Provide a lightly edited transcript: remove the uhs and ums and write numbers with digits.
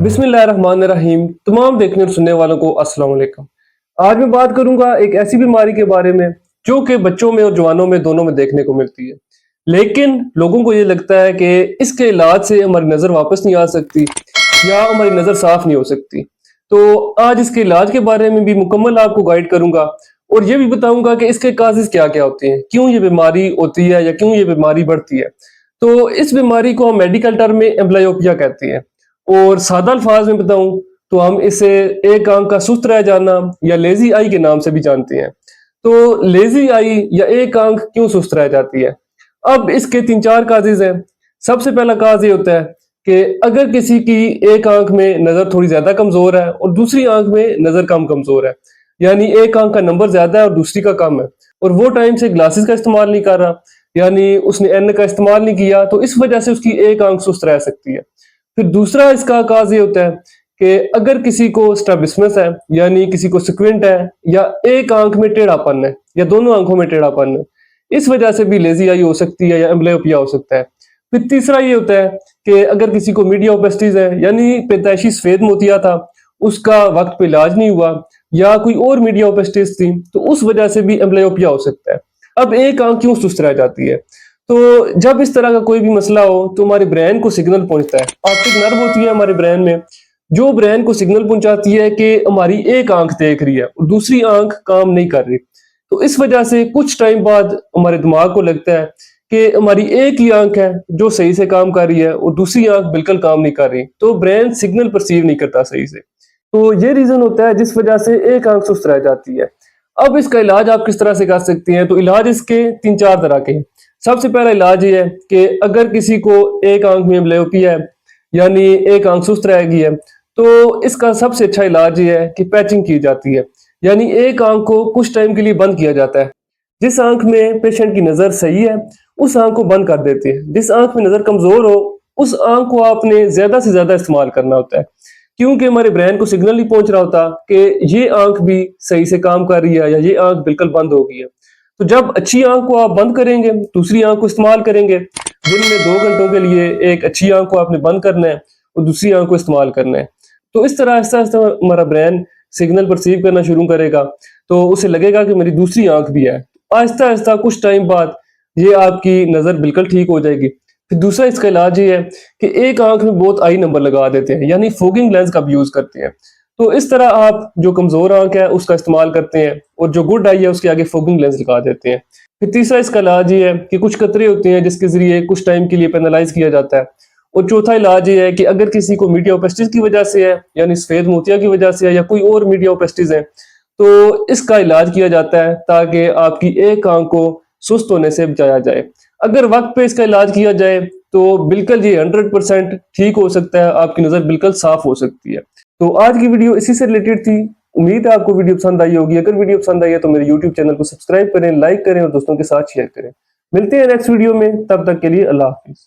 बिस्मिल्लाहिर्रहमानिर्रहीम। तमाम देखने और सुनने वालों को अस्सलाम वालेकुम। आज मैं बात करूंगा एक ऐसी बीमारी के बारे में जो कि बच्चों में और जवानों में दोनों में देखने को मिलती है, लेकिन लोगों को ये लगता है कि इसके इलाज से हमारी नज़र वापस नहीं आ सकती या हमारी नज़र साफ नहीं हो सकती। तो आज इसके इलाज के बारे में भी मुकम्मल आपको गाइड करूंगा और ये भी बताऊंगा कि इसके काजेज़ क्या क्या होते हैं, क्यों ये बीमारी होती है या क्यों ये बीमारी बढ़ती है। तो इस बीमारी को हम मेडिकल टर्म में एम्ब्लायोपिया कहते हैं और सादा अल्फाज में बताऊं तो हम इसे एक आंख का सुस्त रह जाना या लेजी आई के नाम से भी जानते हैं। तो लेजी आई या एक आंख क्यों सुस्त रह जाती है? अब इसके तीन चार काजेज हैं। सबसे पहला काज ये होता है कि अगर किसी की एक आंख में नजर थोड़ी ज्यादा कमजोर है और दूसरी आंख में नजर कम कमजोर है, यानी एक आंख का नंबर ज्यादा है और दूसरी का कम है, और वो टाइम से ग्लासेस का इस्तेमाल नहीं कर रहा, यानी उसने एन का इस्तेमाल नहीं किया, तो इस वजह से उसकी एक आंख सुस्त रह सकती है। फिर दूसरा इसका काज ये होता है कि अगर किसी को स्ट्रैबिस्मस है, यानी किसी को स्क्विंट है, या एक आंख में टेढ़ापन है या दोनों आंखों में टेढ़ापन है, इस वजह से भी लेजी आई हो सकती है या एम्ब्लियोपिया हो सकता है। फिर तीसरा ये होता है कि अगर किसी को मीडिया ओपेस्टिस है, यानी पैदाइशी सफेद मोतिया था, उसका वक्त पे इलाज नहीं हुआ, या कोई और मीडिया ओपेस्टिस थी, तो उस वजह से भी एम्ब्लियोपिया हो सकता है। अब एक आंख क्यों सुस्त रह जाती है? तो जब इस तरह का कोई भी मसला हो तो हमारे ब्रेन को सिग्नल पहुंचता है। ऑप्टिक नर्व होती है हमारे ब्रेन में, जो ब्रेन को सिग्नल पहुंचाती है कि हमारी एक आंख देख रही है और दूसरी आंख काम नहीं कर रही। तो इस वजह से कुछ टाइम बाद हमारे दिमाग को लगता है कि हमारी एक ही आंख है जो सही से काम कर रही है और दूसरी आंख बिल्कुल काम नहीं कर रही, तो ब्रेन सिग्नल परसीव नहीं करता सही से। तो ये रीजन होता है जिस वजह से एक आंख सुस्त रह जाती है। अब इसका इलाज आप किस तरह से कर सकते हैं? तो इलाज इसके तीन चार तरह के हैं। सबसे पहला इलाज ये है कि अगर किसी को एक आंख में एम्ब्लियोपिया है, यानी एक आंख सुस्त रह गई है, तो इसका सबसे अच्छा इलाज ये है कि पैचिंग की जाती है, यानी एक आंख को कुछ टाइम के लिए बंद किया जाता है। जिस आंख में पेशेंट की नजर सही है उस आंख को बंद कर देते हैं। जिस आंख में नजर कमजोर हो उस आंख को आपने ज्यादा से ज्यादा इस्तेमाल करना होता है, क्योंकि हमारे ब्रेन को सिग्नल नहीं पहुंच रहा होता कि ये आंख भी सही से काम कर रही है या ये आंख बिल्कुल बंद हो गई है। तो जब अच्छी आंख को आप बंद करेंगे, दूसरी आंख को इस्तेमाल करेंगे। दिन में 2 घंटों के लिए एक अच्छी आंख को आपने बंद करना है और दूसरी आंख को इस्तेमाल करना है। तो इस तरह आहिस्ता आहिस्ता हमारा ब्रेन सिग्नल परसीव करना शुरू करेगा, तो उसे लगेगा कि मेरी दूसरी आंख भी है। आहिस्ता आहिस्ता कुछ टाइम बाद ये आपकी नजर बिल्कुल ठीक हो जाएगी। फिर दूसरा इसका इलाज ये है कि एक आंख में बहुत आई नंबर लगा देते हैं, यानी फोगिंग लेंस का भी यूज करते हैं। तो इस तरह आप जो कमजोर आंख है उसका इस्तेमाल करते हैं और जो गुड आई है उसके आगे फोगिंग लेंस लगा देते हैं। फिर तीसरा इसका इलाज ये है कि कुछ कतरे होते हैं जिसके जरिए कुछ टाइम के लिए पेनलाइज किया जाता है। और चौथा इलाज ये है कि अगर किसी को मीडिया ओपेस्टिस की वजह से है, यानी सफेद मोतिया की वजह से है, या कोई और मीडिया ओपेस्टिस है, तो इसका इलाज किया जाता है ताकि आपकी एक आंख को सुस्त होने से बचाया जाए। अगर वक्त पे इसका इलाज किया जाए तो बिल्कुल ये 100% ठीक हो सकता है, आपकी नजर बिल्कुल साफ हो सकती है। तो आज की वीडियो इसी से रिलेटेड थी। उम्मीद है आपको वीडियो पसंद आई होगी। अगर वीडियो पसंद आई है तो मेरे YouTube चैनल को सब्सक्राइब करें, लाइक करें और दोस्तों के साथ शेयर करें। मिलते हैं नेक्स्ट वीडियो में, तब तक के लिए अल्लाह हाफिज।